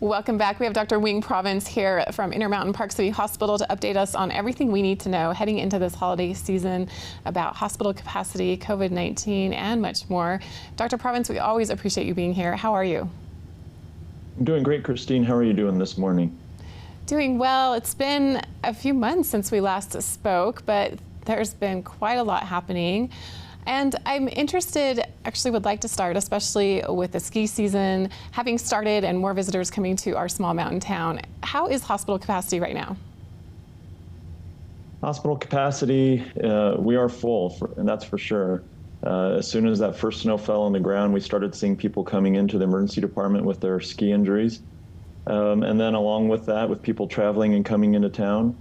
Welcome back. We have Dr. Wing Province here from Intermountain Park City Hospital to update us on everything we need to know heading into this holiday season about hospital capacity, COVID-19, and much more. Dr. Province, we always appreciate you being here. How are you? I'm doing great, Christine. How are you doing this morning? Doing well. It's been a few months since we last spoke, but there's been quite a lot happening. And I'm interested, actually would like to start, especially with the ski season having started and more visitors coming to our small mountain town. How is hospital capacity right now? Hospital capacity, we are full, and that's for sure. As soon as that first snow fell on the ground, we started seeing people coming into the emergency department with their ski injuries. And then along with that, with people traveling and coming into town,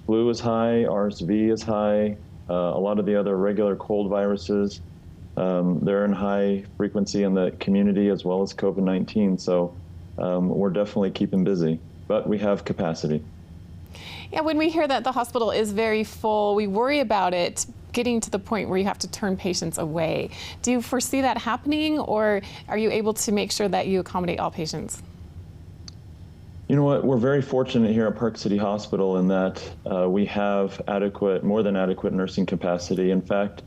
flu is high, RSV is high. A lot of the other regular cold viruses, they're in high frequency in the community as well as COVID-19. So we're definitely keeping busy, but we have capacity. Yeah, when we hear that the hospital is very full, we worry about it getting to the point where you have to turn patients away. Do you foresee that happening, or are you able to make sure that you accommodate all patients? You know what, we're very fortunate here at Park City Hospital in that we have more than adequate nursing capacity. In fact,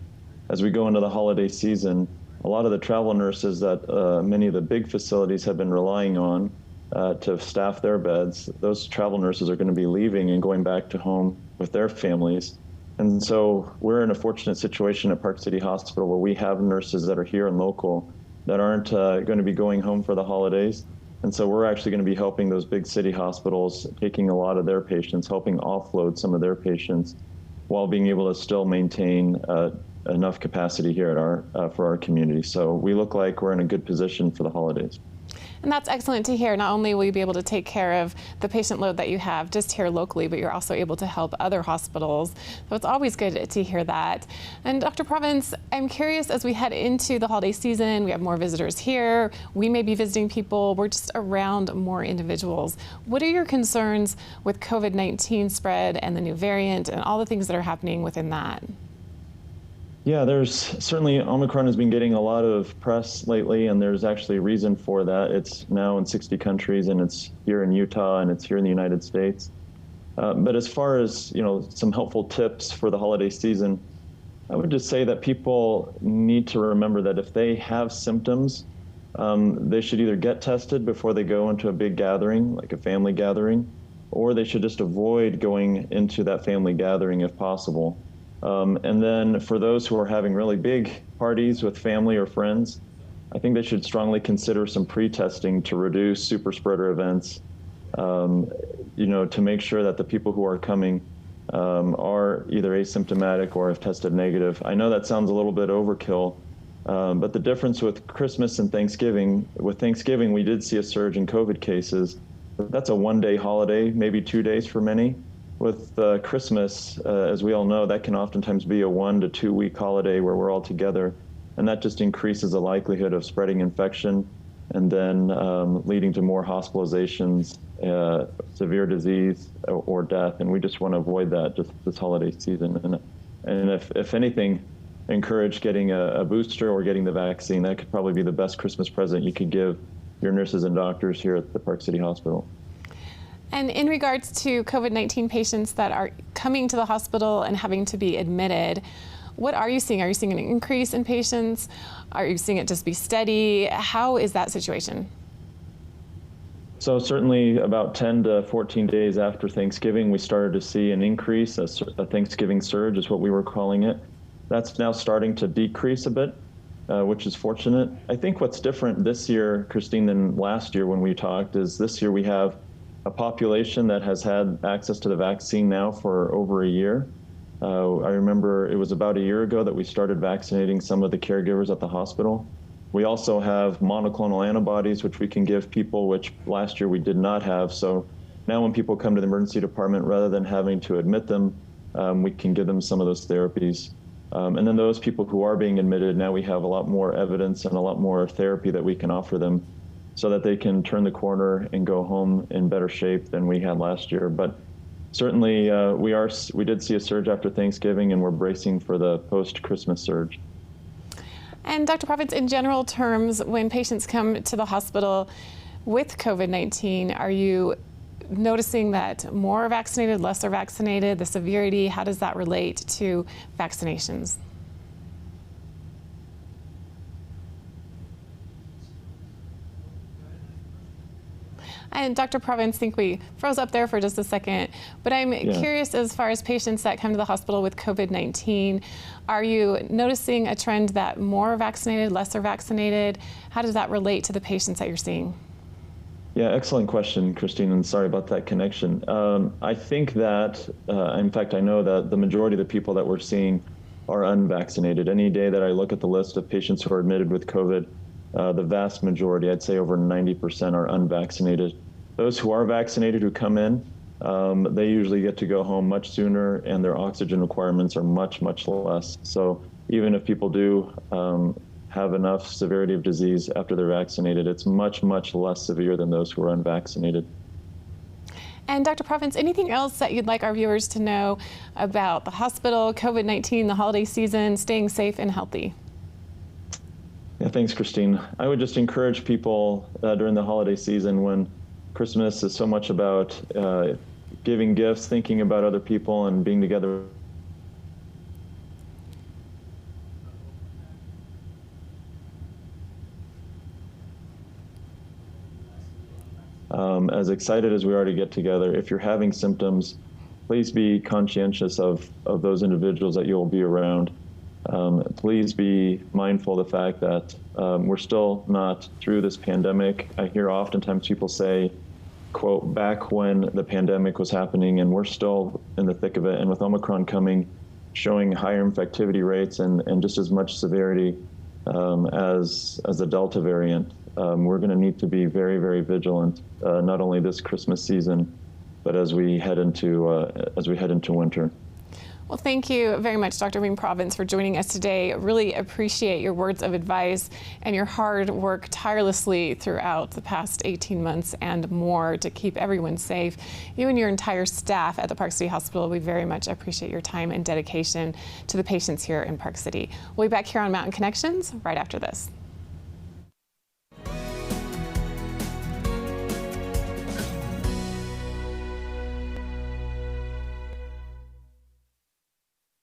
as we go into the holiday season, a lot of the travel nurses that many of the big facilities have been relying on to staff their beds, those travel nurses are going to be leaving and going back to home with their families. And so we're in a fortunate situation at Park City Hospital where we have nurses that are here and local that aren't going to be going home for the holidays. And so we're actually going to be helping those big city hospitals, taking a lot of their patients, helping offload some of their patients while being able to still maintain enough capacity here at for our community. So we look like we're in a good position for the holidays. And that's excellent to hear. Not only will you be able to take care of the patient load that you have just here locally, but you're also able to help other hospitals. So it's always good to hear that. And Dr. Province, I'm curious, as we head into the holiday season, we have more visitors here, we may be visiting people, we're just around more individuals. What are your concerns with COVID-19 spread and the new variant and all the things that are happening within that? Yeah, there's certainly Omicron has been getting a lot of press lately, and there's actually a reason for that. It's now in 60 countries, and it's here in Utah, and it's here in the United States. But as far as, some helpful tips for the holiday season, I would just say that people need to remember that if they have symptoms, they should either get tested before they go into a big gathering, like a family gathering, or they should just avoid going into that family gathering if possible. And then for those who are having really big parties with family or friends, I think they should strongly consider some pre-testing to reduce super spreader events, to make sure that the people who are coming are either asymptomatic or have tested negative. I know that sounds a little bit overkill, but the difference with Christmas and Thanksgiving, with Thanksgiving, we did see a surge in COVID cases. That's a one-day holiday, maybe 2 days for many. With Christmas, as we all know, that can oftentimes be a 1 to 2 week holiday where we're all together, and that just increases the likelihood of spreading infection and then leading to more hospitalizations, severe disease, or death. And we just want to avoid that just this holiday season. And if anything, encourage getting a booster or getting the vaccine. That could probably be the best Christmas present you could give your nurses and doctors here at the Park City Hospital. And in regards to COVID-19 patients that are coming to the hospital and having to be admitted, what are you seeing? Are you seeing an increase in patients? Are you seeing it just be steady? How is that situation? So certainly about 10 to 14 days after Thanksgiving, we started to see an increase, a Thanksgiving surge is what we were calling it. That's now starting to decrease a bit, which is fortunate. I think what's different this year, Christine, than last year when we talked is this year we have a population that has had access to the vaccine now for over a year. I remember it was about a year ago that we started vaccinating some of the caregivers at the hospital. We also have monoclonal antibodies, which we can give people, which last year we did not have. So now when people come to the emergency department, rather than having to admit them, we can give them some of those therapies. And then those people who are being admitted, now we have a lot more evidence and a lot more therapy that we can offer them, so that they can turn the corner and go home in better shape than we had last year. But certainly we did see a surge after Thanksgiving, and we're bracing for the post-Christmas surge. And Dr. Province, in general terms, when patients come to the hospital, with COVID-19, are you noticing that more are vaccinated, less are vaccinated, the severity, how does that relate to vaccinations? And Dr. Province, I think we froze up there for just a second, but I'm curious as far as patients that come to the hospital with COVID-19, are you noticing a trend that more are vaccinated, less are vaccinated? How does that relate to the patients that you're seeing? Yeah, excellent question, Christine, and sorry about that connection. I think that, in fact, I know that the majority of the people that we're seeing are unvaccinated. Any day that I look at the list of patients who are admitted with COVID, the vast majority, I'd say over 90%, are unvaccinated. Those who are vaccinated who come in, they usually get to go home much sooner, and their oxygen requirements are much, much less. So even if people do have enough severity of disease after they're vaccinated, it's much, much less severe than those who are unvaccinated. And Dr. Province, anything else that you'd like our viewers to know about the hospital, COVID-19, the holiday season, staying safe and healthy? Yeah, thanks, Christine. I would just encourage people during the holiday season, when Christmas is so much about giving gifts, thinking about other people, and being together. As excited as we are to get together, if you're having symptoms, please be conscientious of those individuals that you'll be around. Please be mindful of the fact that we're still not through this pandemic. I hear oftentimes people say, quote, back when the pandemic was happening, and we're still in the thick of it. And with Omicron coming, showing higher infectivity rates and just as much severity as the Delta variant, we're going to need to be very, very vigilant, not only this Christmas season, but as we head into winter. Well, thank you very much, Dr. Province, for joining us today. Really appreciate your words of advice and your hard work tirelessly throughout the past 18 months and more to keep everyone safe. You and your entire staff at the Park City Hospital, we very much appreciate your time and dedication to the patients here in Park City. We'll be back here on Mountain Connections right after this.